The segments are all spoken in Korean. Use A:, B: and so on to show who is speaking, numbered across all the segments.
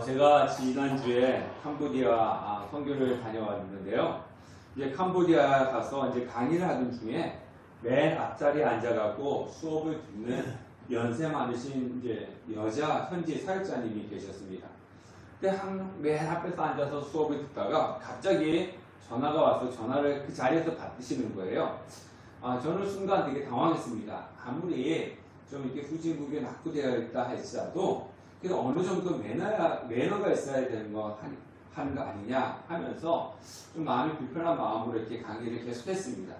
A: 제가 지난주에 캄보디아 선교를 다녀왔는데요. 이제 캄보디아 가서 이제 강의를 하던 중에 맨 앞자리에 앉아갖고 수업을 듣는 연세 많으신 이제 여자 현지 사역자님이 계셨습니다. 근데 맨 앞에서 앉아서 수업을 듣다가 갑자기 전화가 와서 전화를 그 자리에서 받으시는 거예요. 저는 순간 되게 당황했습니다. 아무리 좀 이렇게 후진국에 낙후되어 있다 할지라도 그래서 어느 정도 매너가 있어야 되는 거 하는 거 아니냐 하면서 좀 마음이 불편한 마음으로 이렇게 강의를 계속했습니다.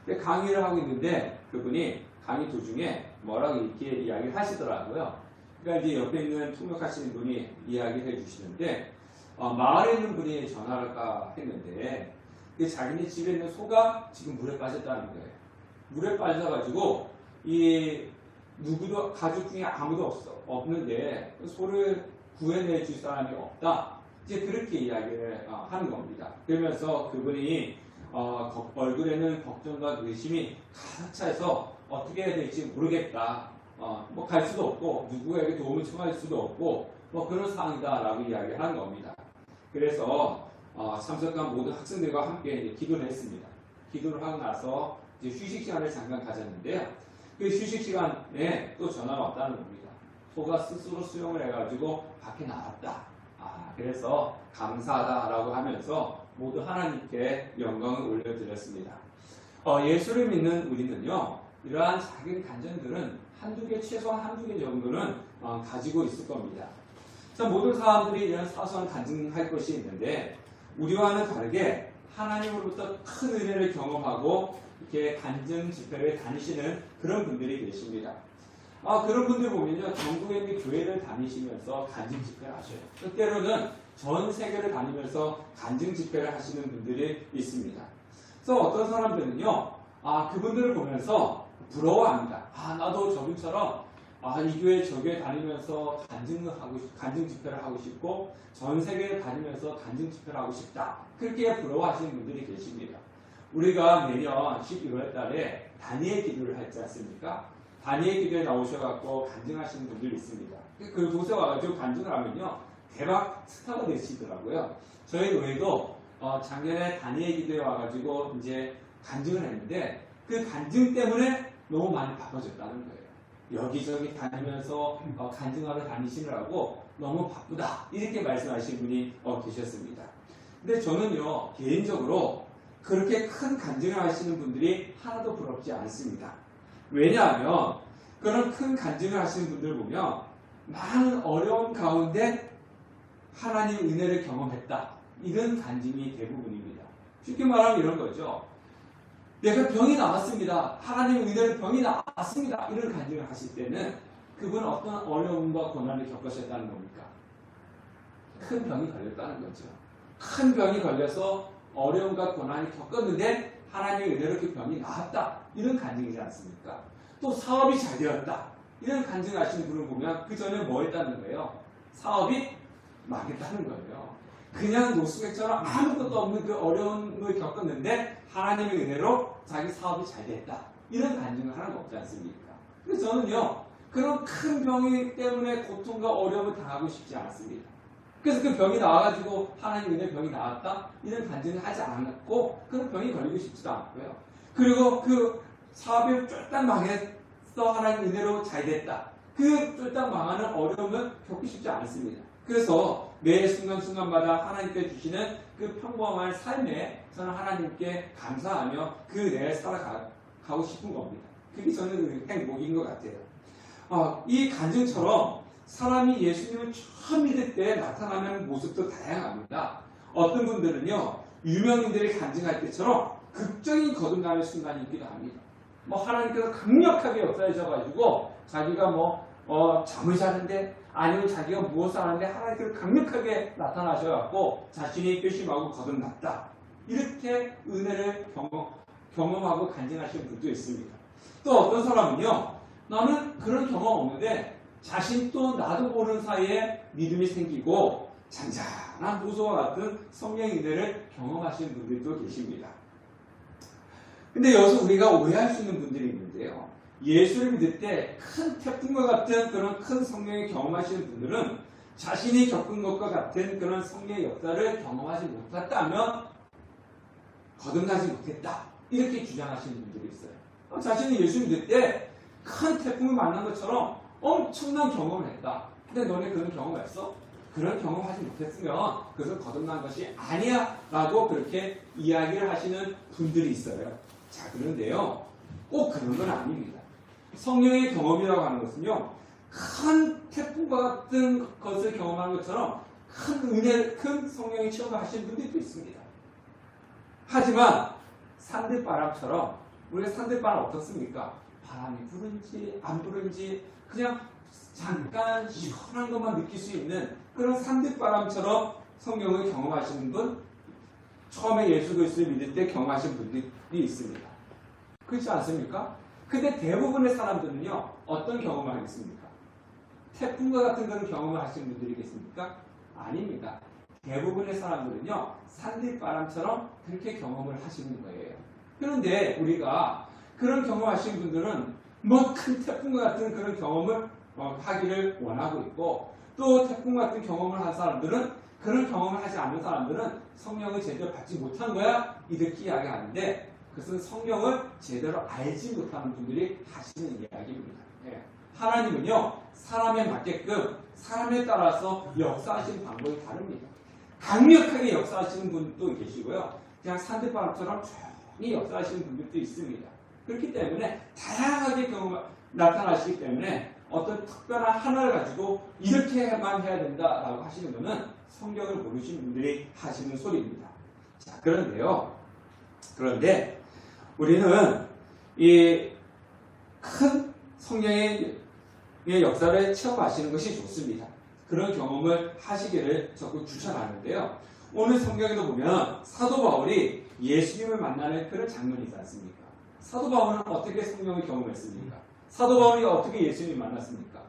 A: 근데 강의를 하고 있는데 그분이 강의 도중에 뭐라고 이렇게 이야기를 하시더라고요. 그러니까 이제 옆에 있는 통역하시는 분이 이야기를 해주시는데 마을에 있는 분이 전화를 했는데 자기네 집에 있는 소가 지금 물에 빠졌다는 거예요. 물에 빠져가지고 누구도 가족 중에 아무도 없는데 소를 구해내 줄 사람이 없다. 이제 그렇게 이야기를 하는 겁니다. 그러면서 그분이 얼굴에는 걱정과 의심이 가득 차서 어떻게 해야 될지 모르겠다. 뭐 갈 수도 없고 누구에게 도움을 청할 수도 없고 뭐 그런 상황이다라고 이야기를 하는 겁니다. 그래서 참석한 모든 학생들과 함께 이제 기도를 했습니다. 기도를 하고 나서 이제 휴식 시간을 잠깐 가졌는데요. 그 휴식 시간에 또 전화가 왔다는 겁니다. 소가 스스로 수영을 해가지고 밖에 나왔다. 그래서 감사하다라고 하면서 모두 하나님께 영광을 올려드렸습니다. 예수를 믿는 우리는요, 이러한 작은 간증들은 최소한 한두 개 정도는 가지고 있을 겁니다. 모든 사람들이 이런 사소한 간증할 것이 있는데, 우리와는 다르게 하나님으로부터 큰 은혜를 경험하고 이렇게 간증 집회를 다니시는 그런 분들이 계십니다. 그런 분들 보면요, 전국에 있는 교회를 다니시면서 간증 집회를 하셔요. 때로는 전 세계를 다니면서 간증 집회를 하시는 분들이 있습니다. 그래서 어떤 사람들은요, 그분들을 보면서 부러워합니다. 나도 저분처럼 이 교회 저 교회 다니면서 간증 집회를 하고 싶고 전 세계를 다니면서 간증 집회를 하고 싶다. 그렇게 부러워하시는 분들이 계십니다. 우리가 매년 12월 달에 다니엘 기도를 하지 않습니까? 다니엘 기도에 나오셔갖고 간증하시는 분들이 있습니다. 그 곳에 와가지고 간증을 하면요, 대박 스타가 되시더라고요. 저희 교회도 작년에 다니엘 기도에 와가지고 이제 간증을 했는데 그 간증 때문에 너무 많이 바빠졌다는 거예요. 여기저기 다니면서 간증하러 다니시느라고 너무 바쁘다. 이렇게 말씀하신 분이 계셨습니다. 근데 저는요, 개인적으로 그렇게 큰 간증을 하시는 분들이 하나도 부럽지 않습니다. 왜냐하면 그런 큰 간증을 하시는 분들 보면 많은 어려운 가운데 하나님 은혜를 경험했다. 이런 간증이 대부분입니다. 쉽게 말하면 이런 거죠. 내가 병이 나왔습니다. 하나님 은혜로 병이 나왔습니다. 이런 간증을 하실 때는 그분은 어떤 어려움과 고난을 겪으셨다는 겁니까? 큰 병이 걸렸다는 거죠. 큰 병이 걸려서 어려움과 고난을 겪었는데 하나님의 은혜로 그 병이 나았다. 이런 간증이지 않습니까? 또 사업이 잘 되었다. 이런 간증을 하시는 분을 보면 그 전에 뭐 했다는 거예요? 사업이 망했다는 거예요. 그냥 노숙객처럼 아무것도 없는 그 어려움을 겪었는데 하나님의 은혜로 자기 사업이 잘 됐다. 이런 간증을 하는 거 없지 않습니까? 그래서 저는요, 그런 큰 병이 때문에 고통과 어려움을 당하고 싶지 않습니다. 그래서 그 병이 나와가지고 하나님 은혜 병이 나왔다? 이런 간증을 하지 않고 그런 병이 걸리고 싶지도 않고요. 그리고 그 사업이 쫄딱 망했어. 하나님 은혜로 잘 됐다. 그 쫄딱 망하는 어려움을 겪고 싶지 않습니다. 그래서 매 순간순간마다 하나님께 주시는 그 평범한 삶에 저는 하나님께 감사하며 그 은혜를 살아가고 싶은 겁니다. 그게 저는 행복인 것 같아요. 이 간증처럼 사람이 예수님을 처음 믿을 때 나타나는 모습도 다양합니다. 어떤 분들은요, 유명인들이 간증할 때처럼 극적인 거듭남의 순간이 있기도 합니다. 하나님께서 강력하게 역사하셔가지고 자기가 잠을 자는데 아니면 자기가 무엇을 하는데 하나님께서 강력하게 나타나셔갖고 자신이 괘씸하고 거듭났다. 이렇게 은혜를 경험하고 간증하시는 분도 있습니다. 또 어떤 사람은요, 나는 그런 경험 없는데 자신도 나도 모르는 사이에 믿음이 생기고 잔잔한 보소와 같은 성령의 은혜를 경험하시는 분들도 계십니다. 근데 여기서 우리가 오해할 수 있는 분들이 있는데요. 예수를 믿을 때 큰 태풍과 같은 그런 큰 성령을 경험하시는 분들은 자신이 겪은 것과 같은 그런 성령의 역사를 경험하지 못했다면 거듭나지 못했다. 이렇게 주장하시는 분들이 있어요. 자신이 예수 믿을 때 큰 태풍을 만난 것처럼 엄청난 경험을 했다. 근데 너네 그런 경험 했어? 그런 경험하지 못했으면 그것을 거듭난 것이 아니야 라고 그렇게 이야기를 하시는 분들이 있어요. 자, 그런데요, 꼭 그런 건 아닙니다. 성령의 경험이라고 하는 것은요, 큰 태풍과 같은 것을 경험하는 것처럼 큰 은혜, 큰 성령의 체험을 하시는 분들도 있습니다. 하지만 산들바람처럼, 우리가 산들바람 어떻습니까? 바람이 부는지 안 부는지 그냥 잠깐 시원한 것만 느낄 수 있는 그런 산들바람처럼 성령을 경험하시는 분, 처음에 예수 그리스도를 믿을 때 경험하신 분들이 있습니다. 그렇지 않습니까? 근데 대부분의 사람들은요, 어떤 경험을 하겠습니까? 태풍과 같은 그런 경험을 하시는 분들이겠습니까? 아닙니다. 대부분의 사람들은요, 산들바람처럼 그렇게 경험을 하시는 거예요. 그런데 우리가 그런 경험하신 분들은 뭐 큰 태풍과 같은 그런 경험을 하기를 원하고 있고, 또 태풍 같은 경험을 한 사람들은, 그런 경험을 하지 않는 사람들은 성령을 제대로 받지 못한 거야? 이렇게 이야기하는데, 그것은 성령을 제대로 알지 못하는 분들이 하시는 이야기입니다. 예. 하나님은요, 사람에 맞게끔 사람에 따라서 역사하시는 방법이 다릅니다. 강력하게 역사하시는 분도 계시고요, 그냥 산들바람처럼 조용히 역사하시는 분들도 있습니다. 그렇기 때문에 다양하게 나타나시기 때문에 어떤 특별한 하나를 가지고 이렇게만 해야 된다라고 하시는 것은 성경을 모르시는 분들이 하시는 소리입니다. 자, 그런데 우리는 이 큰 성령의 역사를 체험하시는 것이 좋습니다. 그런 경험을 하시기를 적극 추천하는데요. 오늘 성경에도 보면 사도 바울이 예수님을 만나는 그런 장면이 있지 않습니까? 사도 바울은 어떻게 성령을 경험했습니까? 사도 바울이 어떻게 예수님을 만났습니까?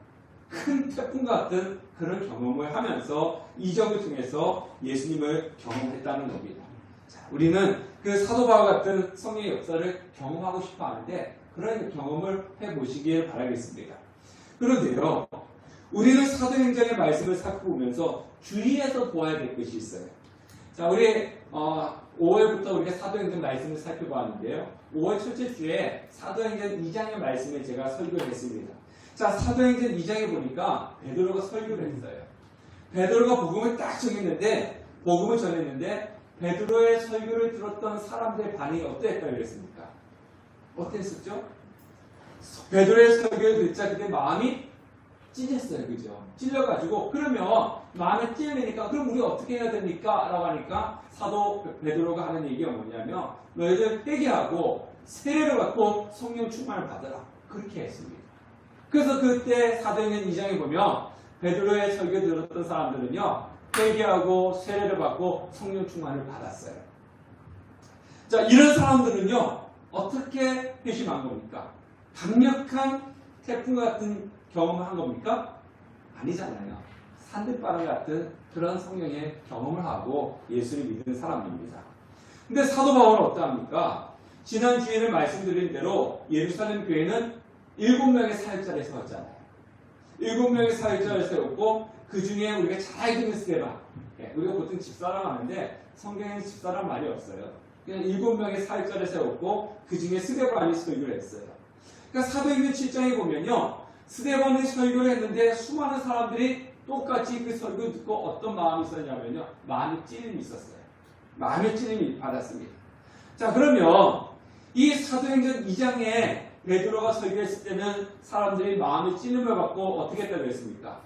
A: 큰 태풍 같은 그런 경험을 하면서 이적을 통해서 예수님을 경험했다는 겁니다. 자, 우리는 그 사도 바울 같은 성령의 역사를 경험하고 싶어 하는데 그런 경험을 해보시길 바라겠습니다. 그런데요, 우리는 사도행전의 말씀을 살펴보면서 주의해서 보아야 될 것이 있어요. 자, 우리 5월부터 우리가 사도행전 말씀을 살펴보았는데요. 5월 첫째 주에 사도행전 2장의 말씀을 제가 설교를 했습니다. 자, 사도행전 2장에 보니까 베드로가 설교를 했어요. 베드로가 복음을 딱 전했는데, 베드로의 설교를 들었던 사람들의 반응이 어땠다고 그랬습니까? 어땠었죠? 베드로의 설교를 듣자 그때 마음이 찢었어요. 그죠? 찔려가지고, 그러면 마음에 찔리니까, 그럼 우리 어떻게 해야 됩니까? 라고 하니까 사도 베드로가 하는 얘기가 뭐냐면, 너희들 회개하고 세례를 받고 성령 충만을 받으라. 그렇게 했습니다. 그래서 그때 사도행전 2장에 보면 베드로의 설교 들었던 사람들은요, 회개하고 세례를 받고 성령 충만을 받았어요. 자, 이런 사람들은요, 어떻게 회심한 겁니까? 강력한 태풍 같은 경험을 한 겁니까? 아니잖아요. 산들바람 같은 그런 성령의 경험을 하고 예수를 믿는 사람입니다. 근데 사도 바울은 어떠합니까? 지난 주에는 말씀드린 대로 예루살렘 교회는 7명의 사역자를 세웠잖아요. 7명의 사역자를 세웠고 그 중에 우리가 잘 알고 있는 스데반, 우리가 보통 집사람 하는데 성경에는 집사람 말이 없어요. 그냥 7명의 사역자를 세웠고 그 중에 스데반이 설교를 했어요. 그러니까 사도행전 7장에 보면요, 스데반이 설교를 했는데 수많은 사람들이 똑같이 그 설교를 듣고 어떤 마음이 있었냐면요, 마음의 찔림이 있었어요. 마음의 찔림이 받았습니다. 자, 그러면 이 사도행전 2장에 베드로가 설교했을 때는 사람들이 마음의 찔림을 받고 어떻게 했다고 했습니까?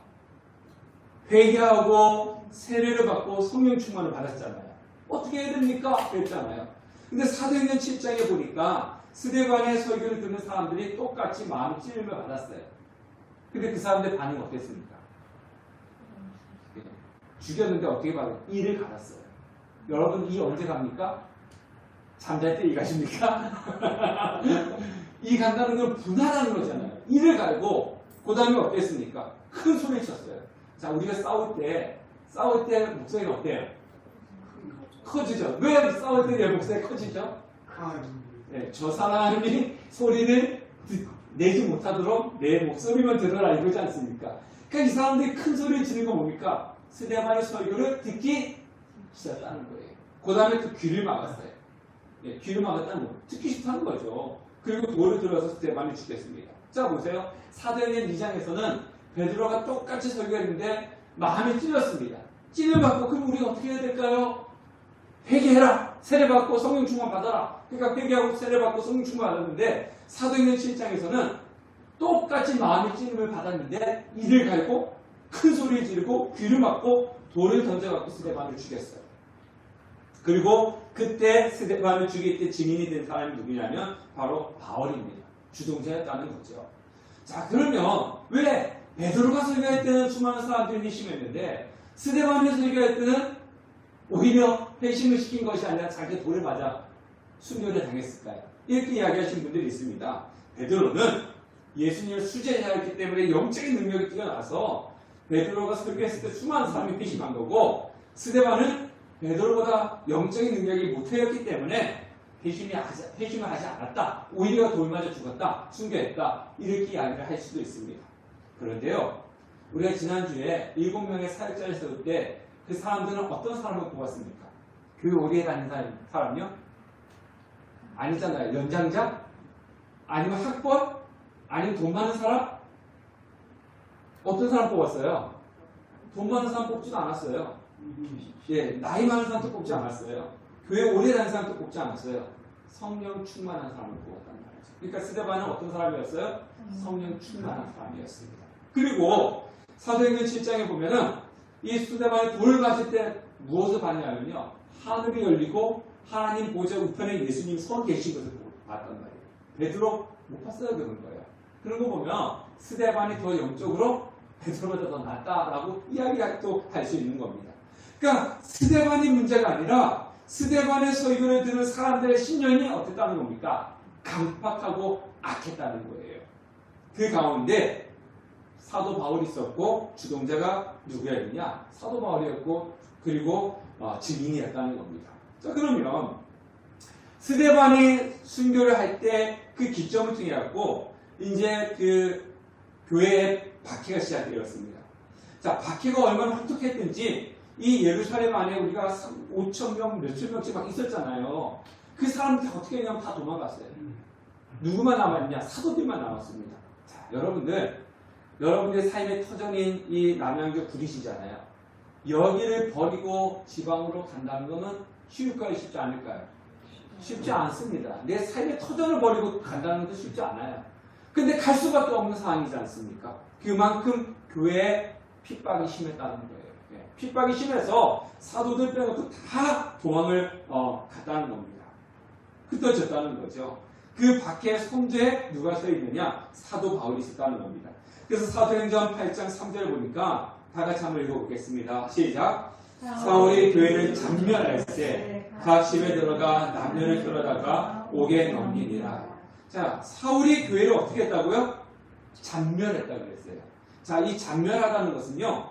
A: 회개하고 세례를 받고 성령 충만을 받았잖아요. 어떻게 해야 됩니까? 그랬잖아요. 근데 사도행전 7장에 보니까 스데반의 설교를 듣는 사람들이 똑같이 마음의 찔림을 받았어요. 근데 그 사람들 반응이 어땠습니까? 죽였는데 어떻게 받아요? 이를 갈았어요. 여러분, 이 언제 갑니까? 잠잘 때 이 가십니까? 이 간다는 건 분하다는 거잖아요. 이를 갈고, 그 다음에 어땠습니까? 큰 소리를 쳤어요. 자, 우리가 싸울 때 목소리가 어때요? 커지죠. 왜 싸울 때 내 목소리가 커지죠? 네, 저 사람이 소리를 내지 못하도록 내 목소리만 들어라 이거지 않습니까? 그러니까 이 사람들이 큰 소리를 지르는 건 뭡니까? 스데반의 설교를 듣기 시작하는 거예요. 그 다음에 또 귀를 막았어요. 예, 귀를 막았다는 거 듣기 싫다는 거죠. 그리고 돌을 들어서 스데반을 죽였습니다. 자 보세요. 사도행전 2장에서는 베드로가 똑같이 설교했는데 마음이 찔렸습니다. 찔려받고 그럼 우리가 어떻게 해야 될까요? 회개해라. 세례받고 성령 충만 받아라. 그러니까 회개하고 세례받고 성령 충만 받았는데 사도행전 7장에서는 똑같이 마음의 찔림을 받았는데 이를 갈고 큰 소리를 지르고 귀를 막고 돌을 던져갖고 스데반을 죽였어요. 그리고 그때 스데반을 죽일 때 증인이 된 사람이 누구냐면 바로 바울입니다. 주동자였다는 거죠. 자 그러면 왜 베드로가 설교할 때는 수많은 사람들이 회심했는데 스데반이 설교할 때는 오히려 회심을 시킨 것이 아니라 자기 돌을 맞아 순교를 당했을까요? 이렇게 이야기하시는 분들이 있습니다. 베드로는 예수님을 수제자였기 때문에 영적인 능력이 뛰어나서 베드로가 설교했을 때 수많은 사람이 회심한 거고 스데반은 베드로보다 영적인 능력이 못하였기 때문에 회심을 하지 않았다. 오히려 돌 맞아 죽었다. 순교했다. 이렇게 이야기를 할 수도 있습니다. 그런데요. 우리가 지난주에 7명의 사역자를 세울 때 그 사람들은 어떤 사람을 뽑았습니까? 교회 오래 다니는 사람이요? 아니잖아요. 연장자? 아니면 학벌? 아니면 돈 많은 사람? 어떤 사람 뽑았어요? 돈 많은 사람 뽑지도 않았어요. 예, 나이 많은 사람도 뽑지 않았어요. 교회 오래 다니는 사람도 뽑지 않았어요. 성령 충만한 사람을 뽑았단 말이죠. 그러니까 스데반은 어떤 사람이었어요? 성령 충만한 사람이었습니다. 그리고 사도행전 7장에 보면은 이 스데반이 돌을 맞을 때 무엇을 봤냐면요. 하늘이 열리고 하나님 보좌 우편에 예수님 서 계신 것을 봤단 말이에요. 베드로 못 봤어요. 그런 거예요. 그런 거 보면 스데반이 더 영적으로 베드로보다 더 낫다라고 이야기가 또 할 수 있는 겁니다. 그러니까 스데반이 문제가 아니라 스데반의 설교를 들은 사람들의 신념이 어땠다는 겁니까? 강팍하고 악했다는 거예요. 그 가운데 사도 바울이 있었고 주동자가 누구였느냐? 사도 바울이었고 그리고 증인이었다는 겁니다. 자 그러면 스데반이 순교를 할 때 그 기점을 통해 갖고 이제 그 교회의 박해가 시작되었습니다. 자 박해가 얼마나 혹독했든지 이 예루살렘 안에 우리가 5,000명, 몇천 명씩 막 있었잖아요. 그 사람들 어떻게 했냐면 다 도망갔어요. 누구만 남았냐? 사도들만 남았습니다. 자, 여러분들의 삶의 터전인 이 남양주 구리시잖아요. 여기를 버리고 지방으로 간다는 것은 쉬울까요? 쉽지 않을까요? 쉽지 않습니다. 내 삶의 터전을 버리고 간다는 것도 쉽지 않아요. 근데 갈 수밖에 없는 상황이지 않습니까? 그만큼 교회에 핍박이 심했다는 거예요. 핍박이 심해서 사도들 빼놓고 다 도망을 갔다는 겁니다. 흩어졌다는 거죠. 그 박해의 선두에 누가 서 있느냐? 사도 바울이 있었다는 겁니다. 그래서 사도행전 8장 3절 보니까 다 같이 한번 읽어보겠습니다. 시작. 사울이 교회를 잔멸할 때 각 집에 들어가 남녀를 끌어다가 옥에 넘기니라. 자, 사울이 교회를 어떻게 했다고요? 잔멸했다고 그랬어요. 자, 이 잔멸하다는 것은요.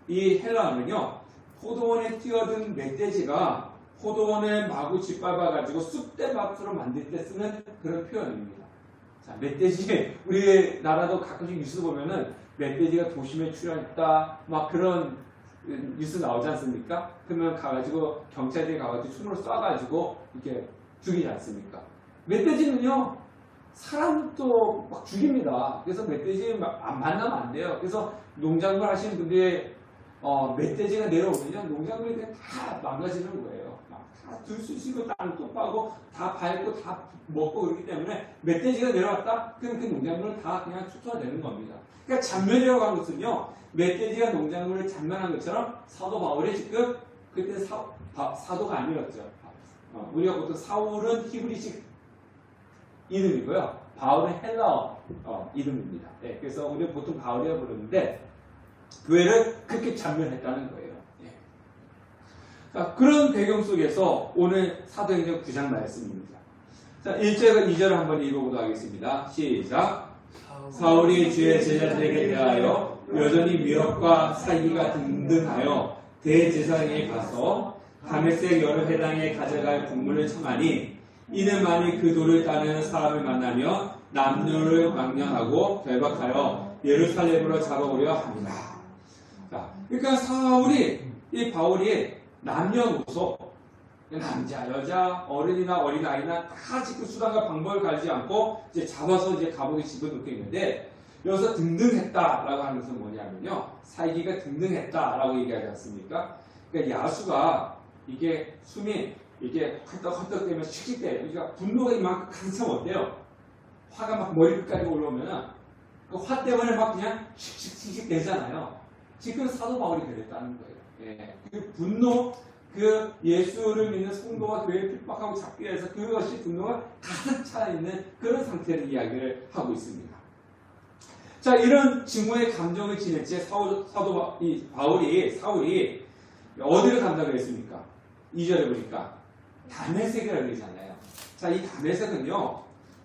A: 이 헬라어는요, 포도원에 뛰어든 멧돼지가 포도원을 마구 짓밟아가지고 쑥대밭으로 만들 때 쓰는 그런 표현입니다. 자, 멧돼지, 우리나라도 가끔씩 뉴스 보면은 멧돼지가 도심에 출현했다, 막 그런 뉴스 나오지 않습니까? 그러면 가가지고 경찰들이 가가지고 총으로 쏴가지고 이렇게 죽이지 않습니까? 멧돼지는요, 사람도 막 죽입니다. 그래서 멧돼지 만나면 안 돼요. 그래서 농작물 하시는 분들이 멧돼지가 내려오면 농작물이 그냥 다 망가지는 거예요. 다 들 수 있고 땅도 파고 다 밟고 다 먹고 그러기 때문에 멧돼지가 내려왔다? 그럼 그 농작물은 다 그냥 초토화되는 겁니다. 그러니까 잔멸이라고 하는 것은요. 멧돼지가 농작물을 잔멸한 것처럼 사도 바울이 지금 그때 사도가 아니었죠. 우리가 보통 사울은 히브리식 이름이고요. 바울은 헬라어 이름입니다. 네, 그래서 우리가 보통 바울이라고 부르는데 교회를 그렇게 잔멸했다는 거예요. 예. 자, 그런 배경 속에서 오늘 사도행전 9장 말씀입니다. 자, 1절과 2절을 한번 읽어보도록 하겠습니다. 시작. 사울이 주의 제자들에게 대하여 여전히 미역과 사기가 등등하여 대제사장에 가서 다메섹 여러 회당에 가져갈 국물을 청하니 이는 만일 그 돌을 따르는 사람을 만나며 남녀를 망령하고 결박하여 예루살렘으로 잡아오려 합니다. 자, 그러니까 이 바울이 남녀노소, 남자, 여자, 어른이나 어린아이나 다 지금 수단과 방법을 가리지 않고 이제 잡아서 이제 감옥에 집어넣고 있는데, 여기서 등등했다라고 하는 것은 뭐냐면요, 살기가 등등했다라고 얘기하지 않습니까? 그러니까 야수가 이게 숨이 이게 헐떡헐떡 되면 씩씩대요. 그러니까 분노가 이만큼 가득 차면 어때요? 화가 막 머리끝까지 올라오면은 그 화 때문에 막 그냥 씩씩씩씩 되잖아요. 지금 사도 바울이 그랬다는 거예요. 예. 그 분노, 그 예수를 믿는 성도가 교회를 핍박하고 잡기 위해서 그것이 분노가 가득 차 있는 그런 상태를 이야기를 하고 있습니다. 자, 이런 증오의 감정을 지낸 채 사울이 어디를 간다고 했습니까? 2절에 보니까 다메섹이라고 그러잖아요. 자, 이 다메섹은요,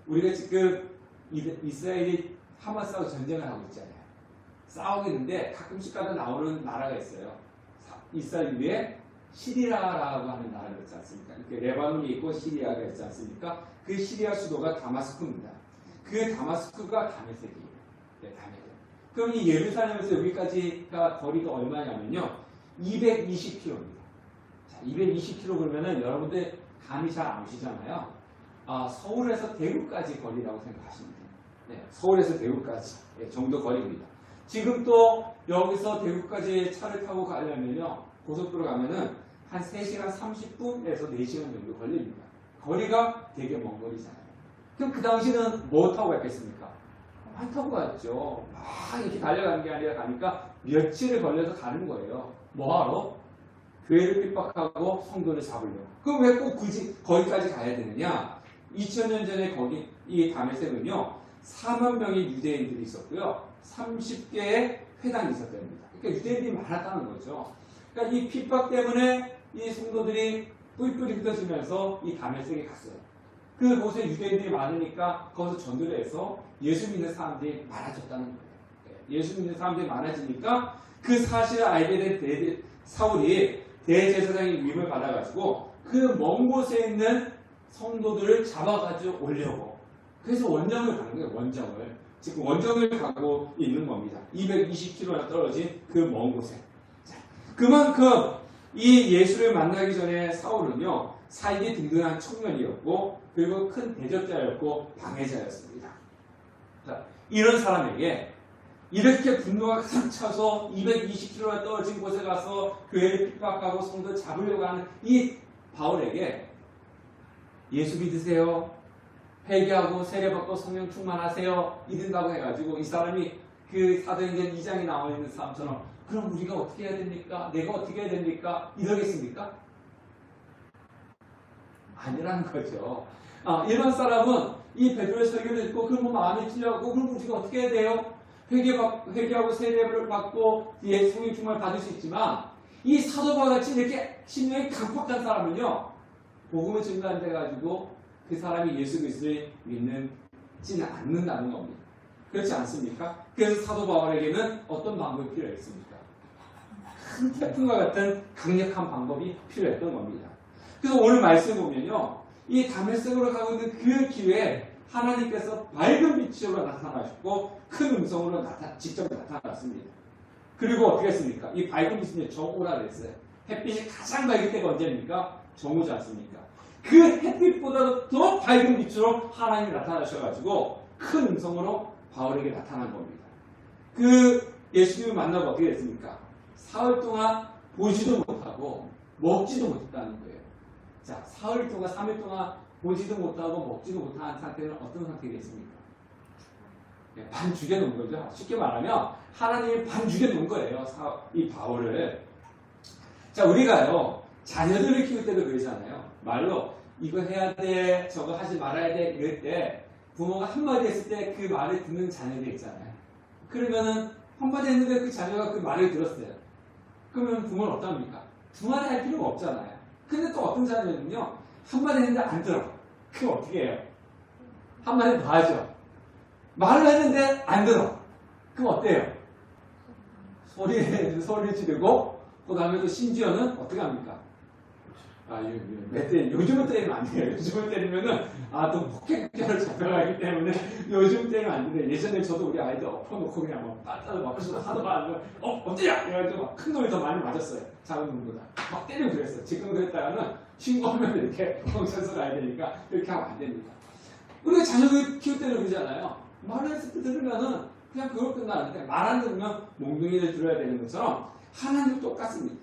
A: 우리가 지금 이스라엘이 하마스하고 전쟁을 하고 있잖아요. 싸우고 있는데 가끔씩 가다 나오는 나라가 있어요. 이스라엘 위에 시리아라고 하는 나라가 있지 않습니까? 이렇게 레바논이 있고 시리아가 있지 않습니까? 그 시리아 수도가 다마스크입니다. 그 다마스크가 다메섹이에요. 네, 다메섹. 그럼 이 예루살렘에서 여기까지가 거리가 얼마냐면요, 220km입니다. 자, 220km 그러면은 여러분들 감이 잘 안 오시잖아요. 서울에서 대구까지 거리라고 생각하시면 돼요. 네, 서울에서 대구까지 정도 거리입니다. 지금 또 여기서 대구까지 차를 타고 가려면요, 고속도로 가면은 한 3시간 30분에서 4시간 정도 걸립니다. 거리가 되게 먼 거리잖아요. 그럼 그 당시는 뭐 타고 갔겠습니까? 안 타고 갔죠. 막 이렇게 달려가는 게 아니라 가니까 며칠을 걸려서 가는 거예요. 뭐하러? 교회를 핍박하고 성도를 잡으려고. 그럼 왜 꼭 굳이 거기까지 가야 되느냐? 2000년 전에 거기 이 다메섹은요, 4만 명의 유대인들이 있었고요, 30개의 회당이 있었답니다. 그러니까 유대인들이 많았다는 거죠. 그러니까 이 핍박 때문에 이 성도들이 뿔뿔이 흩어지면서 이 다메섹에 갔어요. 그곳에 유대인들이 많으니까 거기서 전도를 해서 예수 믿는 사람들이 많아졌다는 거예요. 예수 믿는 사람들이 많아지니까 그 사실을 알게 된 사울이 대제사장의 위임을 받아가지고 그 먼 곳에 있는 성도들을 잡아가지고 오려고. 그래서 원정을 가는 거예요. 원정을. 지금 원정을 가고 있는 겁니다. 220km나 떨어진 그 먼 곳에. 자, 그만큼 이 예수를 만나기 전에 사울은요, 살기 든든한 청년이었고, 그리고 큰 대적자였고 방해자였습니다. 자, 이런 사람에게 이렇게 분노가 가득 차서 220km나 떨어진 곳에 가서 교회를 핍박하고 성도를 잡으려고 하는 이 바울에게 예수 믿으세요, 회개하고 세례받고 성령 충만하세요 이른다고 해가지고 이 사람이 그 사도행전 2장에 나와 있는 사람처럼 그럼 우리가 어떻게 해야 됩니까? 내가 어떻게 해야 됩니까? 이러겠습니까? 아니라는 거죠. 일반 사람은 이 베드로의 설교를 듣고 그럼 마음이 찔려고 그럼 우리가 어떻게 해야 돼요? 회개하고 세례를 받고 성령 충만을 받을 수 있지만 이 사도 바울같이 이렇게 심령이 강팍한 사람은요, 복음을 증거한다가지고 그 사람이 예수 그리스도를 믿지는 않는다는 겁니다. 그렇지 않습니까? 그래서 사도 바울에게는 어떤 방법이 필요했습니까? 큰 태풍과 같은 강력한 방법이 필요했던 겁니다. 그래서 오늘 말씀 보면요, 이 다메섹으로 가고 있는 그 기회에 하나님께서 밝은 빛으로 나타나셨고 큰 음성으로 직접 나타났습니다. 그리고 어떻게 했습니까? 이 밝은 빛은 정오라 그랬어요. 햇빛이 가장 밝을 때가 언제입니까? 정오지 않습니까? 그 햇빛보다도 더 밝은 빛으로 하나님이 나타나셔가지고 큰 음성으로 바울에게 나타난 겁니다. 그 예수님을 만나고 어떻게 됐습니까? 사흘 동안 보지도 못하고 먹지도 못했다는 거예요. 자, 사흘 동안, 3일 동안 보지도 못하고 먹지도 못한 상태는 어떤 상태겠습니까? 반 죽여놓은 거죠. 쉽게 말하면 하나님이 반 죽여놓은 거예요. 이 바울을. 자, 우리가요, 자녀들을 키울 때도 그러잖아요. 말로 이거 해야 돼, 저거 하지 말아야 돼 이럴 때 부모가 한마디 했을 때 그 말을 듣는 자녀들이 있잖아요. 그러면은 한마디 했는데 그 자녀가 그 말을 들었어요. 그러면 부모는 어떡합니까? 두 마디 할 필요가 없잖아요. 근데 또 어떤 자녀는요, 한마디 했는데 안 들어. 그럼 어떻게 해요? 한마디 더 하죠. 말을 했는데 안 들어. 그럼 어때요? 소리 지르고, 그 다음에 또 심지어는 어떻게 합니까? 요즘은 때리면 안 돼요. 요즘은 때리면은, 또 폭행죄로 잡혀가기 때문에 요즘 때리면 안 돼요. 예전에 저도 우리 아이들 엎어놓고 그냥 막 빠따로 막 그래서 하도 말하면, 엎드려! 이래가지고 막 큰 놈이 더 많이 맞았어요. 작은 놈보다. 막 때리고 그랬어요. 지금 그랬다가는 신고하면 이렇게 경찰서 가야 되니까 이렇게 하면 안 됩니다. 우리가 자녀를 키울 때는 그러잖아요. 말했을 때 들으면은 그냥 그걸 끝나는데 말 안 들으면 몽둥이를 들어야 되는 것처럼 하나님도 똑같습니다.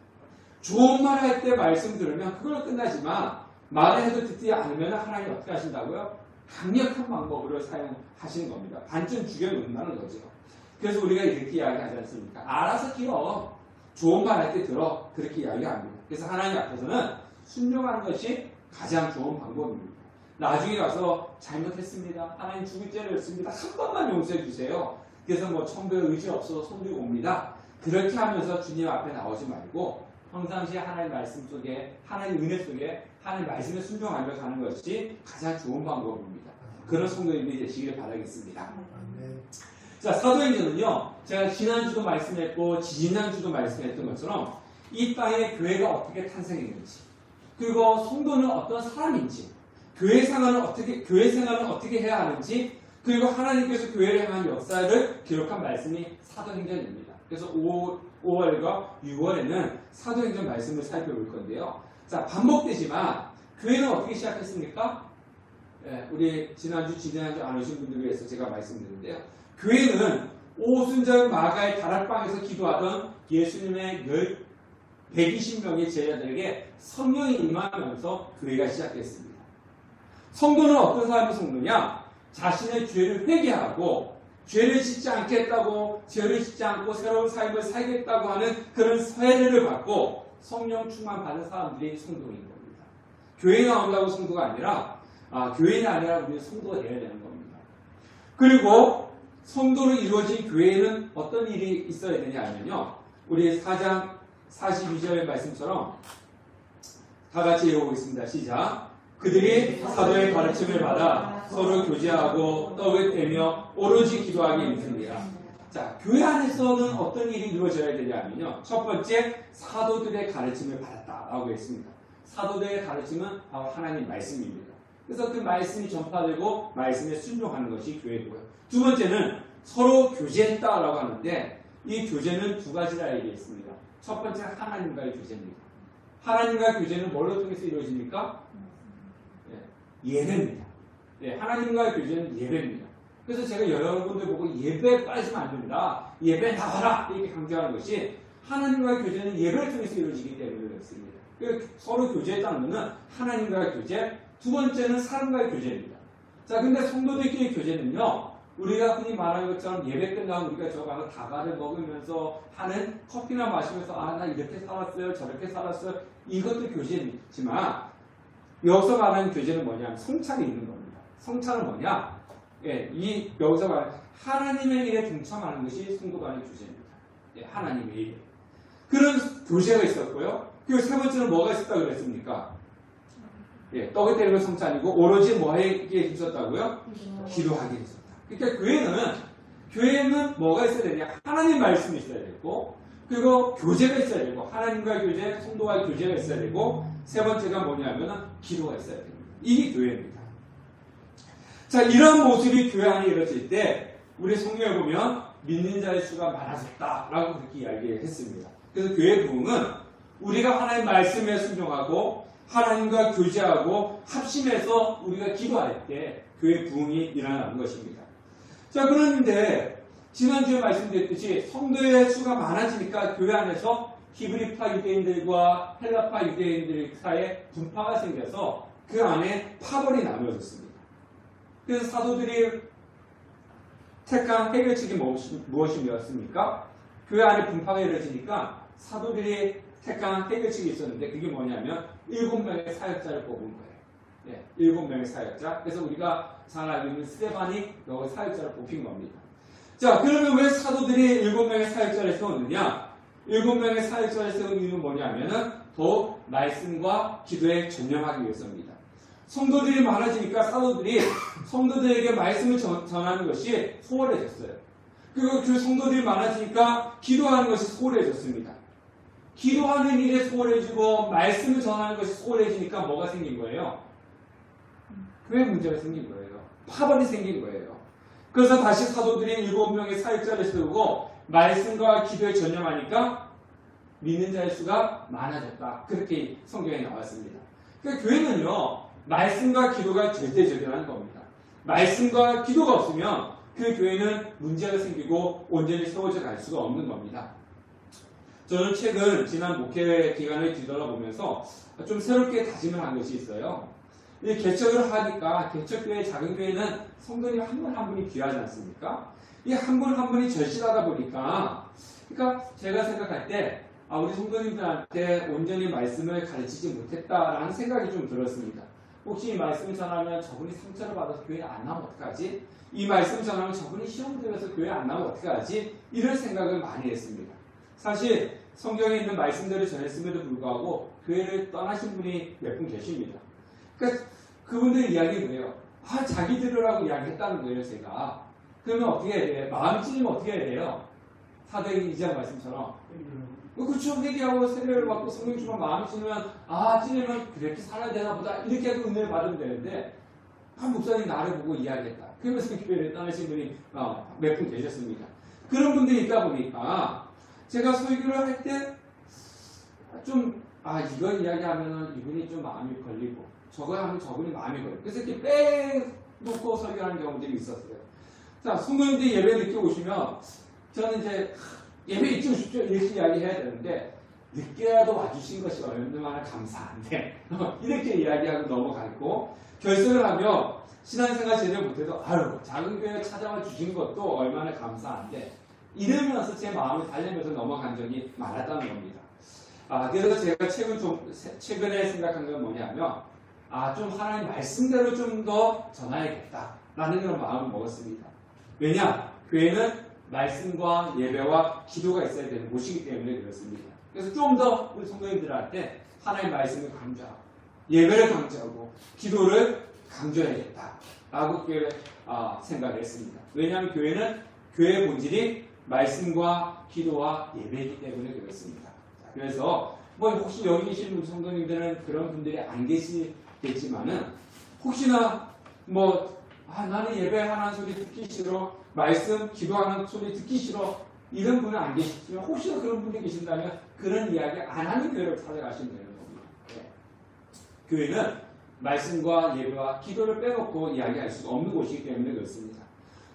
A: 좋은 말 할 때 말씀 들으면 그걸로 끝나지만 말을 해도 듣지 않으면 하나님 어떻게 하신다고요? 강력한 방법으로 사용하시는 겁니다. 반쯤 죽여놓는다는 거죠. 그래서 우리가 이렇게 이야기하지 않습니까? 알아서 키워. 좋은 말 할 때 들어. 그렇게 이야기합니다. 그래서 하나님 앞에서는 순종하는 것이 가장 좋은 방법입니다. 나중에 가서 잘못했습니다. 하나님 죽을 죄를 했습니다. 한 번만 용서해 주세요. 그래서 뭐 천부의 의지 없어서 손 들고 옵니다. 그렇게 하면서 주님 앞에 나오지 말고 평상시에 하나님 말씀 속에 하나님 은혜 속에 하나님 말씀에 순종하며 가는 것이 가장 좋은 방법입니다. 그런 성도님들이 되시기를 바라겠습니다. 자, 사도행전은요, 제가 지난주도 말씀했고 지지난주도 말씀했던 것처럼 이 땅에 교회가 어떻게 탄생했는지, 그리고 성도는 어떤 사람인지, 교회 생활은 어떻게 해야 하는지, 그리고 하나님께서 교회를 향한 역사를 기록한 말씀이 사도행전입니다. 그래서 5월과 6월에는 사도행전 말씀을 살펴볼 건데요. 자, 반복되지만 교회는 어떻게 시작했습니까? 우리 지지난주 안 오신 분들 위해서 제가 말씀드리는데요. 교회는 오순절 마가의 다락방에서 기도하던 예수님의 120명의 제자들에게 성령이 임하면서 교회가 시작했습니다. 성도는 어떤 사람이 성도냐? 자신의 죄를 회개하고 죄를 짓지 않겠다고, 죄를 짓지 않고 새로운 삶을 살겠다고 하는 그런 세례를 받고 성령 충만 받은 사람들이 성도인 겁니다. 교회 나온다고 성도가 아니라, 교회는 아니라 우리는 성도가 되어야 되는 겁니다. 그리고 성도로 이루어진 교회에는 어떤 일이 있어야 되냐 하면요. 우리 4장 42절의 말씀처럼 다 같이 읽어보겠습니다. 시작. 그들이 사도의 가르침을 받아 서로 교제하고 떡을 떼며 오로지 기도하게 일습니다. 자, 교회 안에서는 어떤 일이 이루어져야 되냐면요. 첫 번째, 사도들의 가르침을 받았다라고 했습니다. 사도들의 가르침은 바로 하나님 말씀입니다. 그래서 그 말씀이 전파되고 말씀에 순종하는 것이 교회고요. 두 번째는 서로 교제했다라고 하는데 이 교제는 두 가지라 얘기했습니다. 첫 번째는 하나님과의 교제입니다. 하나님과의 교제는 뭘로 통해서 이루어집니까? 예배입니다. 하나님과의 교제는 예배입니다. 그래서 제가 여러분들 보고 예배에 빠지면 안 됩니다. 예배 나와라! 이렇게 강조하는 것이 하나님과의 교제는 예배를 통해서 이루어지기 때문에 그렇습니다. 서로 교제했다는 것은 하나님과의 교제, 두 번째는 사람과의 교제입니다. 자, 근데 성도들끼리 교제는요, 우리가 흔히 말하는 것처럼 예배 끝나면 우리가 저 가서 다가를 먹으면서 하는 커피나 마시면서 나 이렇게 살았어요, 저렇게 살았어요. 이것도 교제이지만 여기서 말하는 교제는 뭐냐면 성찬이 있는 겁니다. 성찬은 뭐냐? 여기서 말하는 하나님의 일에 동참하는 것이 성도 간의 교제입니다. 하나님의 일. 그런 교제가 있었고요. 그리고 세 번째는 뭐가 있었다고 그랬습니까? 떡을 때리는 성찬이고 오로지 뭐하기에 있었다고요? 기도하기에 있었다. 그러니까 교회는 뭐가 있어야 되냐? 하나님 말씀이 있어야 되고, 그리고 교제가 있어야 되고, 하나님과의 교제, 성도와의 교제가 있어야 되고, 세 번째가 뭐냐면 기도가 있어야 됩니다. 이게 교회입니다. 자, 이런 모습이 교회 안에 이루어질 때 우리 성경에 보면 믿는 자의 수가 많아졌다라고 그렇게 이야기했습니다. 그래서 교회의 부흥은 우리가 하나님 말씀에 순종하고 하나님과 교제하고 합심해서 우리가 기도할 때 교회의 부흥이 일어나는 것입니다. 자, 그런데 지난주에 말씀드렸듯이 성도의 수가 많아지니까 교회 안에서 히브리파 유대인들과 헬라파 유대인들 사이에 분파가 생겨서 그 안에 파벌이 나누어졌습니다. 그래서 사도들이 택한 해결책이 무엇이었습니까? 교회 안에 분파가 이루어지니까 사도들이 택한 해결책이 있었는데 그게 뭐냐면 7명의 사역자를 뽑은 거예요. 7명의 사역자. 그래서 우리가 잘 알고 있는 스데반이 여기 사역자를 뽑힌 겁니다. 자, 그러면 왜 사도들이 7명의 사역자를 세웠느냐? 7명의 사역자를 세운 이유는 뭐냐면은 더욱 말씀과 기도에 전념하기 위해서입니다. 성도들이 많아지니까 사도들이 성도들에게 말씀을 전하는 것이 소홀해졌어요. 그리고 그 성도들이 많아지니까 기도하는 것이 소홀해졌습니다. 기도하는 일에 소홀해지고 말씀을 전하는 것이 소홀해지니까 뭐가 생긴 거예요? 교회 문제가 생긴 거예요. 파벌이 생긴 거예요. 그래서 다시 사도들이 7명의 사역자를 세우고 말씀과 기도에 전념하니까 믿는 자의 수가 많아졌다. 그렇게 성경에 나왔습니다. 그러니까 교회는요, 말씀과 기도가 절대적이라는 겁니다. 말씀과 기도가 없으면 그 교회는 문제가 생기고 온전히 세워져 갈 수가 없는 겁니다. 저는 최근 지난 목회 기간을 뒤돌아보면서 좀 새롭게 다짐을 한 것이 있어요. 이 개척을 하니까 개척교회, 작은 교회는 성도님 한 분 한 분이 귀하지 않습니까? 이 한 분 한 분이 절실하다 보니까, 그러니까 제가 생각할 때 우리 성도님들한테 온전히 말씀을 가르치지 못했다라는 생각이 좀 들었습니다. 혹시 이 말씀을 전하면 저분이 상처를 받아서 교회 안 나오면 어떡하지? 이 말씀 전하면 저분이 시험 들어서 교회 안 나오면 어떡하지? 이런 생각을 많이 했습니다. 사실 성경에 있는 말씀대로 전했음에도 불구하고 교회를 떠나신 분이 몇 분 계십니다. 그러니까 그분들 이야기는 뭐예요? 자기 들으라고 이야기했다는 거예요, 제가. 그러면 어떻게 해야 돼요? 마음이 찔리면 어떻게 해야 돼요? 사도행전 2장 말씀처럼. 그렇죠. 회개하고 세례를 받고 성령 주면 마음이 찔리면 찔리면 그렇게 살아야 되나 보다. 이렇게 해도 은혜를 받으면 되는데 목사님 나를 보고 이야기했다. 그러면서 교회를 떠나신 분이 몇 분 계셨습니다. 그런 분들이 있다 보니까 제가 설교를 할 때 좀 이걸 이야기하면 이분이 좀 마음이 걸리고 저거 하면 저분이 마음이 걸리고 그래서 이렇게 빼놓고 설교하는 경우들이 있었어요. 자, 성도님들 예배 늦게 오시면 저는 이제 예배 일찍 오십시오 이렇게 이야기해야 되는데 늦게라도 와주신 것이 얼마나 감사한데 이렇게 이야기하고 넘어가고 결석을 하면 신앙생활 제대로 못해도 작은 교회에 찾아와 주신 것도 얼마나 감사한데 이러면서 제 마음을 달래면서 넘어간 적이 많았다는 겁니다. 그래서 제가 최근에 생각한 건 뭐냐면 좀 하나님 말씀대로 좀 더 전해야겠다라는 그런 마음을 먹었습니다. 왜냐? 교회는 말씀과 예배와 기도가 있어야 되는 곳이기 때문에 그렇습니다. 그래서 좀 더 우리 성도님들한테 하나님 말씀을 강조하고 예배를 강조하고 기도를 강조해야겠다라고 생각을 했습니다. 왜냐하면 교회는 교회의 본질이 말씀과 기도와 예배이기 때문에 그렇습니다. 그래서 혹시 여기 계신 우리 성도님들은 그런 분들이 안 계시겠지만은 혹시나 나는 예배하는 소리 듣기 싫어, 말씀 기도하는 소리 듣기 싫어 이런 분은 안 계시지만 혹시나 그런 분이 계신다면 그런 이야기 안 하는 교회를 찾아가시면 되는 겁니다. 교회는 말씀과 예배와 기도를 빼놓고 이야기할 수가 없는 곳이기 때문에 그렇습니다.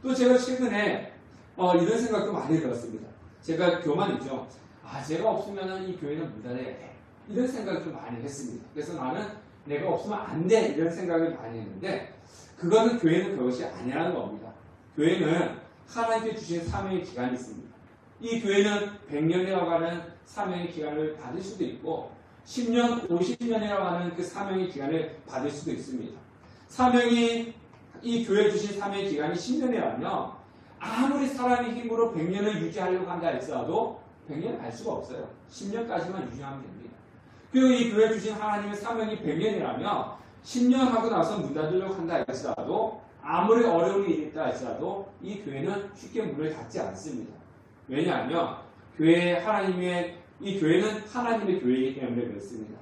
A: 또 제가 최근에 이런 생각도 많이 들었습니다. 제가 교만이죠. 제가 없으면 이 교회는 무단해야 돼. 이런 생각을 좀 많이 했습니다. 그래서 나는 내가 없으면 안 돼. 이런 생각을 많이 했는데 그거는 교회는 그것이 아니라는 겁니다. 교회는 하나님께 주신 사명의 기간이 있습니다. 이 교회는 100년이라고 하는 사명의 기간을 받을 수도 있고 10년, 50년이라고 하는 그 사명의 기간을 받을 수도 있습니다. 이 교회에 주신 사명의 기간이 10년이라면 아무리 사람의 힘으로 100년을 유지하려고 한다 할지라도 100년 갈 수가 없어요. 10년까지만 유지하면 됩니다. 그리고 이 교회에 주신 하나님의 사명이 100년이라면 10년 하고 나서 문 닫으려고 한다 할지라도 아무리 어려운 일이 있다 할지라도 이 교회는 쉽게 문을 닫지 않습니다. 왜냐하면 이 교회는 하나님의 교회이기 때문에 그렇습니다.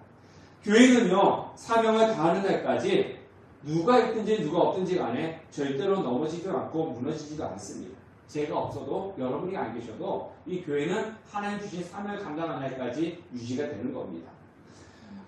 A: 교회는요, 사명을 다하는 날까지 누가 있든지 누가 없든지 간에 절대로 넘어지지도 않고 무너지지도 않습니다. 제가 없어도 여러분이 안 계셔도 이 교회는 하나님 주신 사명을 감당하는 날까지 유지가 되는 겁니다.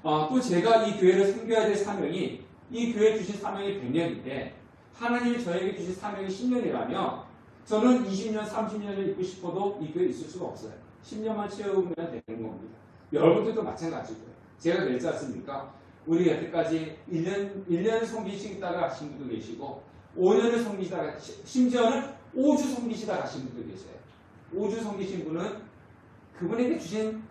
A: 또 제가 이 교회를 섬겨야 될 사명이 이 교회에 주신 사명이 100년인데 하나님이 저에게 주신 사명이 10년이라면 저는 20년, 30년을 있고 싶어도 이 교회에 있을 수가 없어요. 10년만 채우면 되는 겁니다. 여러분들도 마찬가지고요. 제가 그랬지 않습니까? 우리 여태까지 1년 섬기시다가 가신 분도 계시고 5년을 섬기시다가 심지어는 5주 섬기시다 가신 분도 계세요. 5주 섬기신 분은 그분에게 주신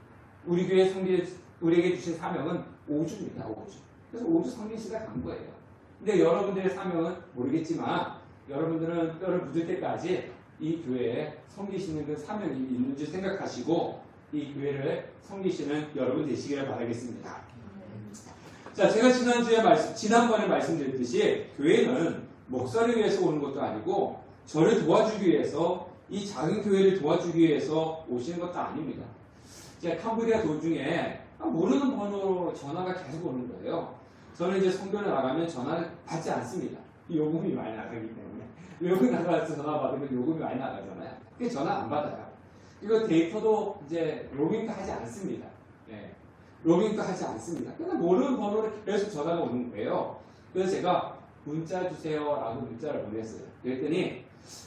A: 우리에게 주신 사명은 5주입니다. 5주. 그래서 5주 섬기시다 간 거예요. 근데 여러분들의 사명은 모르겠지만 여러분들은 뼈를 묻을 때까지 이 교회에 섬기시는 그 사명이 있는 줄 생각하시고 이 교회를 섬기시는 여러분 되시기를 바라겠습니다. 자, 제가 지난번에 말씀드렸듯이 교회는 목사를 위해서 오는 것도 아니고 저를 도와주기 위해서 이 작은 교회를 도와주기 위해서 오시는 것도 아닙니다. 제가 캄보디아 도중에 모르는 번호로 전화가 계속 오는 거예요. 저는 이제 성교를 나가면 전화를 받지 않습니다. 요금이 많이 나가기 때문에. 요금 나가서 전화 받으면 요금이 많이 나가잖아요. 그래서 전화 안 받아요. 이거 데이터도 이제 로깅도 하지 않습니다. 예. 로깅도 하지 않습니다. 그냥 모르는 번호로 계속 전화가 오는 거예요. 그래서 제가 문자 주세요라고 문자를 보냈어요. 그랬더니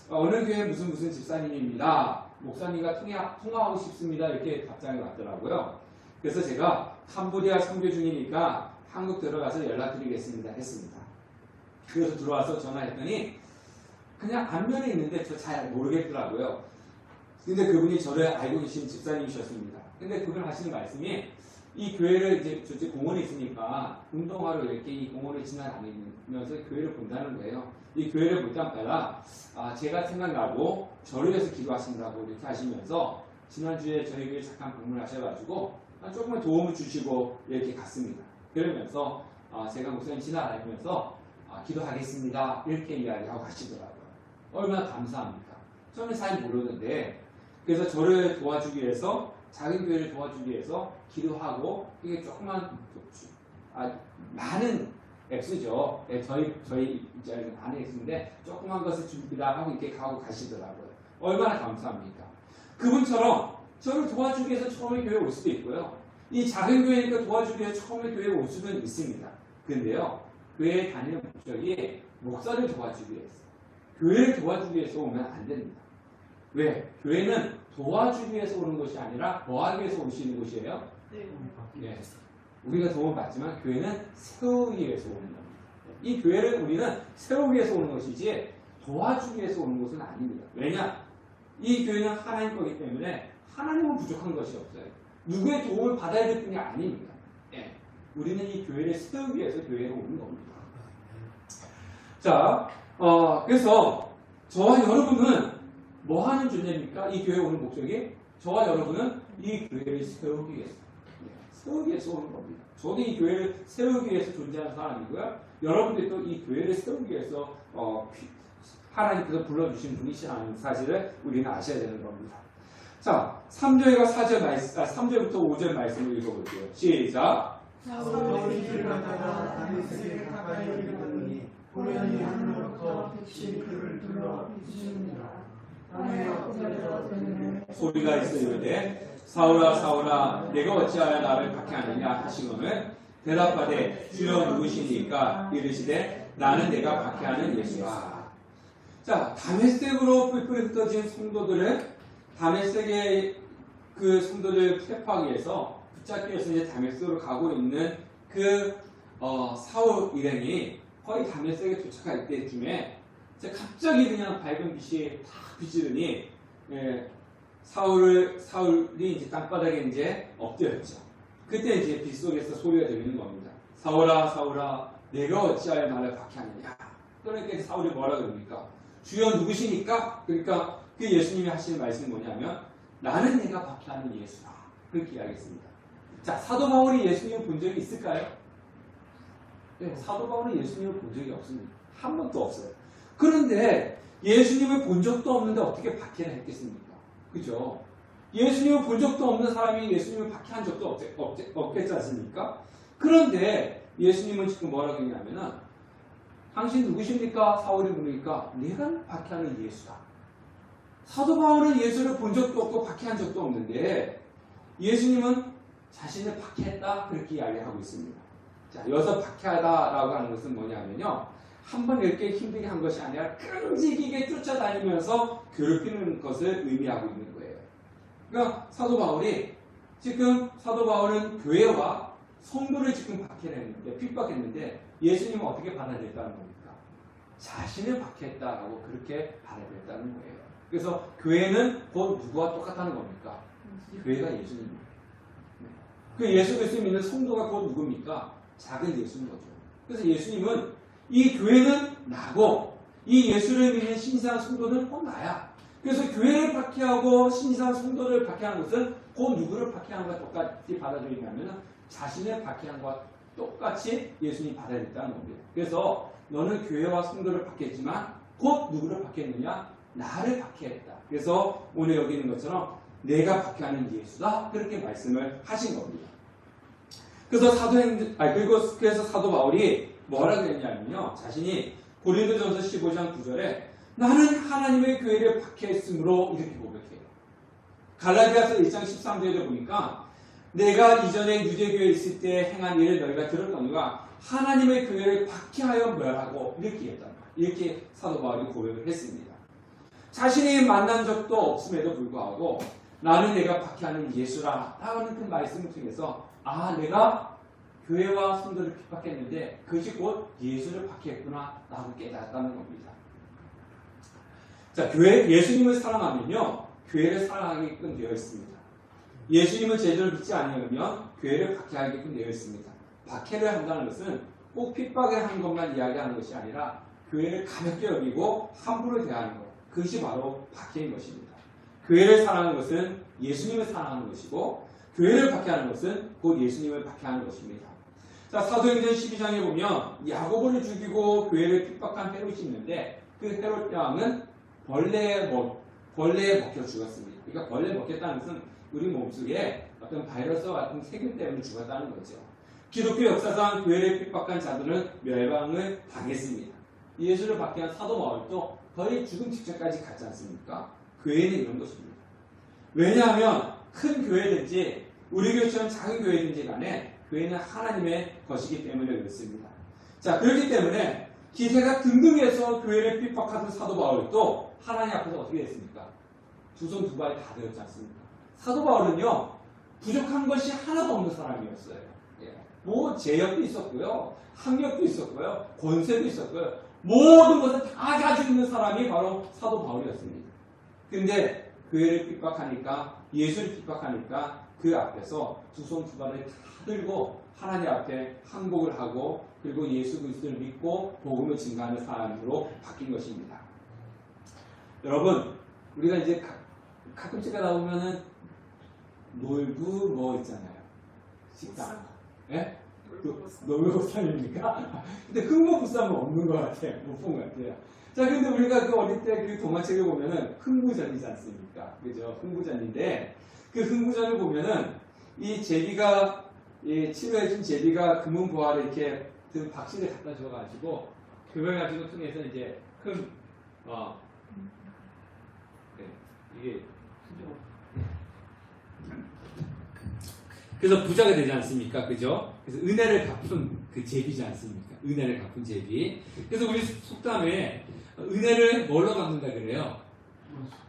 A: 어느 교회 무슨 집사님입니다. 목사님과 통화하고 싶습니다. 이렇게 답장이 왔더라고요. 그래서 제가 캄보디아 선교 중이니까 한국 들어가서 연락드리겠습니다 했습니다. 그래서 들어와서 전화했더니 그냥 안면에 있는데 저 잘 모르겠더라고요. 근데 그분이 저를 알고 계신 집사님이셨습니다. 근데 그분 하시는 말씀이 이 교회를 이제 저쪽 공원에 있으니까 운동하러 이렇게 이 공원을 지나다니면서 교회를 본다는 거예요. 이 교회를 볼 때마다 제가 생각나고 저를 위해서 기도하신다고 이렇게 하시면서 지난주에 저희 교회 잠깐 방문하셔가지고 조금만 도움을 주시고 이렇게 갔습니다. 그러면서 제가 목사님 지나다니면서 기도하겠습니다 이렇게 이야기하고 가시더라고요. 얼마나 감사합니까? 저는 잘 모르는데 그래서 저를 도와주기 위해서 작은 교회를 도와주기 위해서 기도하고 이게 조그만 많은 액수죠. 저희 입장에서는 많은 액수인데 조그만 것을 준비다 하고 이렇게 가고 가시더라고요. 얼마나 감사합니까? 그분처럼 저를 도와주기 위해서 처음에 교회에 올 수도 있고요. 이 작은 교회니까 도와주기 위해서 처음에 교회에 올 수는 있습니다. 그런데요, 교회에 다니는 목적이 목사를 도와주기 위해서, 교회를 도와주기 위해서 오면 안 됩니다. 왜? 교회는 도와주기 위해서 오는 것이 아니라 뭐하기 위해서 올 수 있는 곳이에요? 네. 우리가 도움을 받지만 교회는 세우기 위해서 오는 겁니다. 이 교회를 우리는 세우기 위해서 오는 것이지 도와주기 위해서 오는 것은 아닙니다. 왜냐? 이 교회는 하나님 거기 때문에 하나님은 부족한 것이 없어요. 누구의 도움을 받아야 될 뿐이 아닙니다. 예. 우리는 이 교회를 세우기 위해서 교회에 오는 겁니다. 자, 그래서 저와 여러분은 뭐 하는 존재입니까? 이 교회에 오는 목적이 저와 여러분은 이 교회를 세우기 위해서, 세우기 위해서 오는 겁니다. 저도 이 교회를 세우기 위해서 존재하는 사람이고요. 여러분들도 이 교회를 세우기 위해서 하나님께서 불러주신 분이시라는 사실을 우리는 아셔야 되는 겁니다. 자, 3절과 3절부터 5절 말씀을 읽어볼게요. 시작.
B: 사울이 길을 가다가 다메섹에 가까이 이르더니 호련히 하늘로부터 빛이 그를 둘러 비추니라. 땅에 엎드려 때문에
A: 소리가 있어 이르되 사울아 사울아 내가 어찌하여 나를 박해하느냐 하시거늘 대답하되 주여 누구시니까 이르시되 나는 내가 박해하는 예수라. 자, 다메섹으로 뿔뿔이 흩어진 성도들은 다메섹의 그 성도를 프레파하기 위해서 붙잡기 위해서 이제 다메섹으로 가고 있는 그 사울 일행이 거의 다메섹에 도착할 때쯤에 갑자기 그냥 밝은 빛이 탁 비치더니 사울이 이제 땅바닥에 이제 엎드렸죠. 그때 이제 빛 속에서 소리가 들리는 겁니다. 사울아 사울아 내가 어찌하여 나를 박해하느냐. 그러니까 사울이 뭐라 그럽니까? 주여 누구시니까? 그러니까 그 예수님이 하시는 말씀이 뭐냐면 나는 내가 박해하는 예수다. 그렇게 이야기했습니다. 자, 사도 바울이 예수님을 본 적이 있을까요? 네, 사도 바울은 예수님을 본 적이 없습니다. 한 번도 없어요. 그런데 예수님을 본 적도 없는데 어떻게 박해를 했겠습니까? 그죠? 예수님을 본 적도 없는 사람이 예수님을 박해한 적도 없겠지 않습니까? 그런데 예수님은 지금 뭐라고 했냐면은 당신 누구십니까? 사울이 묻으니까 내가 박해하는 예수다. 사도 바울은 예수를 본 적도 없고 박해한 적도 없는데 예수님은 자신을 박해했다 그렇게 이야기하고 있습니다. 자, 여기서 박해하다라고 하는 것은 뭐냐면요, 한번 이렇게 힘들게 한 것이 아니라 끈질기게 쫓아다니면서 괴롭히는 것을 의미하고 있는 거예요. 그러니까 사도 바울은 교회와 성도를 지금 박해를 했는데, 핍박했는데 예수님은 어떻게 받아들였다는 겁니까? 자신을 박해했다라고 그렇게 받아들였다는 거예요. 그래서 교회는 곧 누구와 똑같다는 겁니까? 교회가 예수님입니다. 그 예수 그리스도 믿는 성도가 곧 누굽니까? 작은 예수인 거죠. 그래서 예수님은 이 교회는 나고 이 예수를 믿는 신실한 성도는 곧 나야. 그래서 교회를 박해하고 신실한 성도를 박해하는 것은 곧 누구를 박해하는 것과 똑같이 받아들이냐면 자신을 박해하는 것과 똑같이 예수님이 받아들였다는 겁니다. 그래서 너는 교회와 성도를 박해했지만 곧 누구를 박해했느냐? 나를 박해했다. 그래서 오늘 여기 있는 것처럼 내가 박해하는 예수다. 그렇게 말씀을 하신 겁니다. 그래서 사도 바울이 뭐라 그랬냐면요. 자신이 고린도전서 15장 9절에 나는 하나님의 교회를 박해했으므로 이렇게 고백해요. 갈라디아서 1장 13절에 보니까 내가 이전에 유대교회에 있을 때 행한 일을 너희가 들었거니와 하나님의 교회를 박해하여 멸하고 이렇게 했단 말이에요. 이렇게 사도 바울이 고백을 했습니다. 자신이 만난 적도 없음에도 불구하고 나는 내가 박해하는 예수라 라는 그 말씀을 통해서 내가 교회와 성도를 핍박했는데 그것이 곧 예수를 박해했구나 라고 깨달았다는 겁니다. 자, 예수님을 사랑하면요 교회를 사랑하게끔 되어 있습니다. 예수님을 제대로 믿지 않으면 교회를 박해하게끔 되어 있습니다. 박해를 한다는 것은 꼭 핍박을 하는 것만 이야기하는 것이 아니라 교회를 가볍게 여기고 함부로 대하는 것, 그것이 바로 박해인 것입니다. 교회를 사랑하는 것은 예수님을 사랑하는 것이고 교회를 박해하는 것은 곧 예수님을 박해하는 것입니다. 자, 사도행전 12장에 보면 야고보를 죽이고 교회를 핍박한 헤롯이 있는데 그 헤롯 왕은 벌레에 먹혀 죽었습니다. 그러니까 벌레에 먹혔다는 것은 우리 몸속에 어떤 바이러스와 같은 세균 때문에 죽었다는 거죠. 기독교 역사상 교회를 핍박한 자들은 멸망을 당했습니다. 예수를 박해한 사도 바울도 거의 죽음 직전까지 갔지 않습니까? 교회는 이런 것입니다. 왜냐하면 큰 교회든지 우리 교회처럼 작은 교회든지 간에 교회는 하나님의 것이기 때문에 그렇습니다. 자, 그렇기 때문에 기세가 등등해서 교회를 핍박하던 사도 바울도 하나님 앞에서 어떻게 됐습니까? 두 손 두 발이 다 되었지 않습니까? 사도 바울은요 부족한 것이 하나도 없는 사람이었어요. 뭐 재력도 있었고요, 학력도 있었고요, 권세도 있었고요, 모든 것을 다 가지고 있는 사람이 바로 사도 바울이었습니다. 근데 교회를 핍박하니까, 예수를 핍박하니까 그 앞에서 두 손 두 발을 다 들고 하나님 앞에 항복을 하고 그리고 예수 그리스도를 믿고 복음을 증거하는 사람으로 바뀐 것입니다. 여러분, 우리가 이제 가끔씩 나오면은 놀부 뭐 있잖아요. 식당. 예? 놀부보쌈입니까? 근데 흑모보쌈은 없는 것 같아요. 못 본 것 같아요. 자, 근데 우리가 그 어릴 때 그 동화책을 보면은 흥부전이지 않습니까? 그죠? 흥부전인데 그 흥부전을 보면은 이 제비가 치료해준 제비가 금은 보화를 이렇게 든 박씨를 갖다 줘가지고 그걸 가지고 통해서 이제 이게 그래서 부자가 되지 않습니까? 그죠? 그래서 은혜를 갚은 그 제비지 않습니까? 은혜를 갚은 제비. 그래서 우리 속담에 은혜를 뭘로 갚는다 그래요?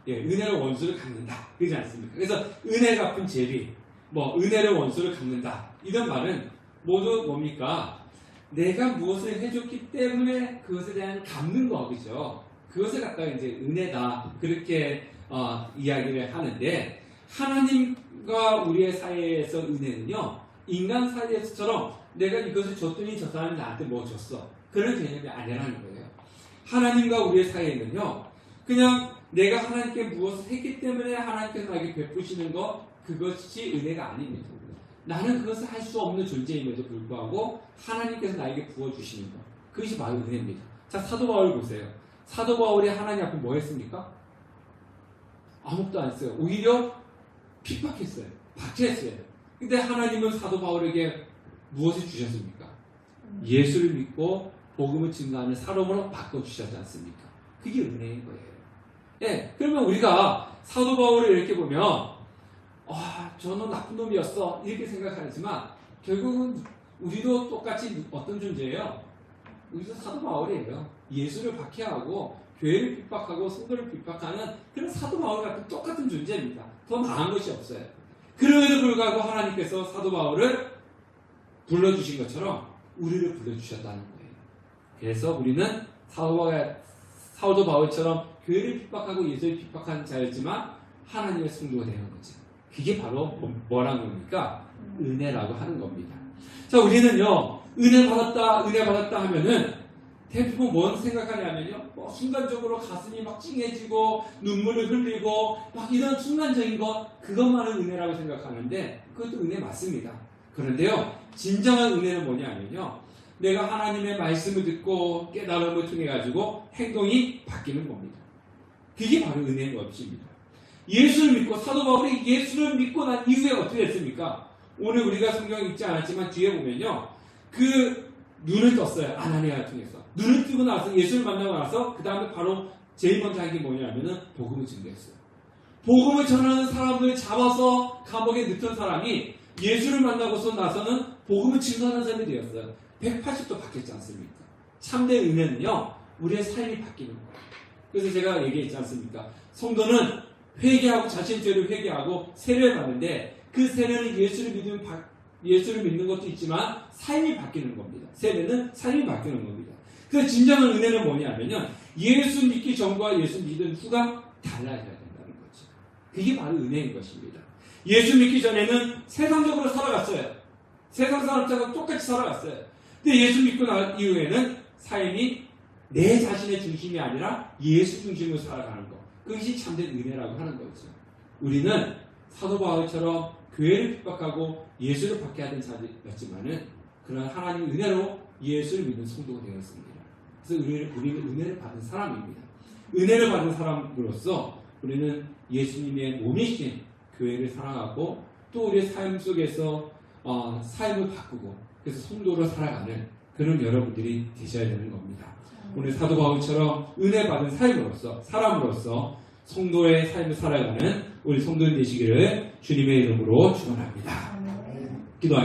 A: 은혜로 원수를 갚는다. 그러지 않습니까? 그래서 은혜 갚은 제비, 은혜를 원수를 갚는다. 이런 말은 모두 뭡니까? 내가 무엇을 해줬기 때문에 그것에 대한 갚는 거, 그죠? 그것을 갖다가 이제 은혜다. 그렇게 이야기를 하는데, 하나님과 우리의 사이에서 은혜는요, 인간 사이에서처럼 내가 이것을 줬더니 저 사람이 나한테 뭐 줬어. 그런 개념이 아니라는 거예요. 하나님과 우리의 사이에는요, 그냥 내가 하나님께 무엇을 했기 때문에 하나님께서 나에게 베푸시는 것, 그것이 은혜가 아닙니다. 나는 그것을 할 수 없는 존재임에도 불구하고 하나님께서 나에게 부어주시는 것, 그것이 바로 은혜입니다. 자, 사도 바울 보세요. 사도 바울이 하나님 앞에 뭐 했습니까? 아무것도 안 했어요. 오히려 핍박했어요. 박해했어요. 근데 하나님은 사도 바울에게 무엇을 주셨습니까? 예수를 믿고 복음을 증거하는 사람으로 바꿔주셨지 않습니까? 그게 은혜인 거예요. 그러면 우리가 사도 바울을 이렇게 보면 저는 나쁜 놈이었어 이렇게 생각하지만 결국은 우리도 똑같이 어떤 존재예요? 우리도 사도 바울이에요. 예수를 박해하고 교회를 핍박하고 성도를 핍박하는 그런 사도 바울 같은 똑같은 존재입니다. 더 나은 것이 없어요. 그럼에도 불구하고 하나님께서 사도 바울을 불러주신 것처럼 우리를 불러주셨다는 거예요. 그래서 우리는 사도 바울처럼 교회를 핍박하고 예수를 핍박하는 자였지만 하나님의 성도가 되는 거죠. 그게 바로 뭐라는 겁니까? 은혜라고 하는 겁니다. 자, 우리는요, 은혜 받았다 하면은 대부분 뭔 생각하냐면요, 순간적으로 가슴이 막 찡해지고 눈물을 흘리고 막 이런 순간적인 것, 그것만은 은혜라고 생각하는데 그것도 은혜 맞습니다. 그런데요, 진정한 은혜는 뭐냐면요, 내가 하나님의 말씀을 듣고 깨달음을 통해 가지고 행동이 바뀌는 겁니다. 그게 바로 은혜의 법칙입니다.
C: 예수를 믿고 사도 바울이 예수를 믿고 난 이후에 어떻게 됐습니까? 오늘 우리가 성경 읽지 않았지만 뒤에 보면요. 그 눈을 떴어요. 아나니아를 통해서. 눈을 뜨고 나서 예수를 만나고 나서 그 다음에 바로 제일 먼저 한 게 뭐냐면은 복음을 증거했어요. 복음을 전하는 사람을 잡아서 감옥에 넣던 사람이 예수를 만나고서 나서는 복음을 증거하는 사람이 되었어요. 180도 바뀌었지 않습니까? 참된 은혜는요. 우리의 삶이 바뀌는 거예요. 그래서 제가 얘기했지 않습니까? 성도는 회개하고 자신의 죄를 회개하고 세례를 받는데 그 세례는 예수를 믿는 것도 있지만 삶이 바뀌는 겁니다. 세례는 삶이 바뀌는 겁니다. 그래서 진정한 은혜는 뭐냐면요. 예수 믿기 전과 예수 믿은 후가 달라져야 된다는 거죠. 그게 바로 은혜인 것입니다. 예수 믿기 전에는 세상적으로 살아갔어요. 세상 사람처럼 똑같이 살아갔어요. 근데 예수 믿고 난 이후에는 삶이 내 자신의 중심이 아니라 예수 중심으로 살아가는 것. 그것이 참된 은혜라고 하는 거죠. 우리는 사도 바울처럼 교회를 핍박하고 예수를 받게 하던 자였지만은 그런 하나님 은혜로 예수를 믿는 성도가 되었습니다. 그래서 우리는 은혜를 받은 사람입니다. 은혜를 받은 사람으로서 우리는 예수님의 몸이신 교회를 사랑하고 또 우리의 삶 속에서 삶을 바꾸고 그래서 성도로 살아가는 그런 여러분들이 되셔야 되는 겁니다. 오늘 사도 바울처럼 은혜 받은 삶으로서 사람으로서 성도의 삶을 살아가는 우리 성도들 되시기를 주님의 이름으로 축원합니다. 기도하겠습니다.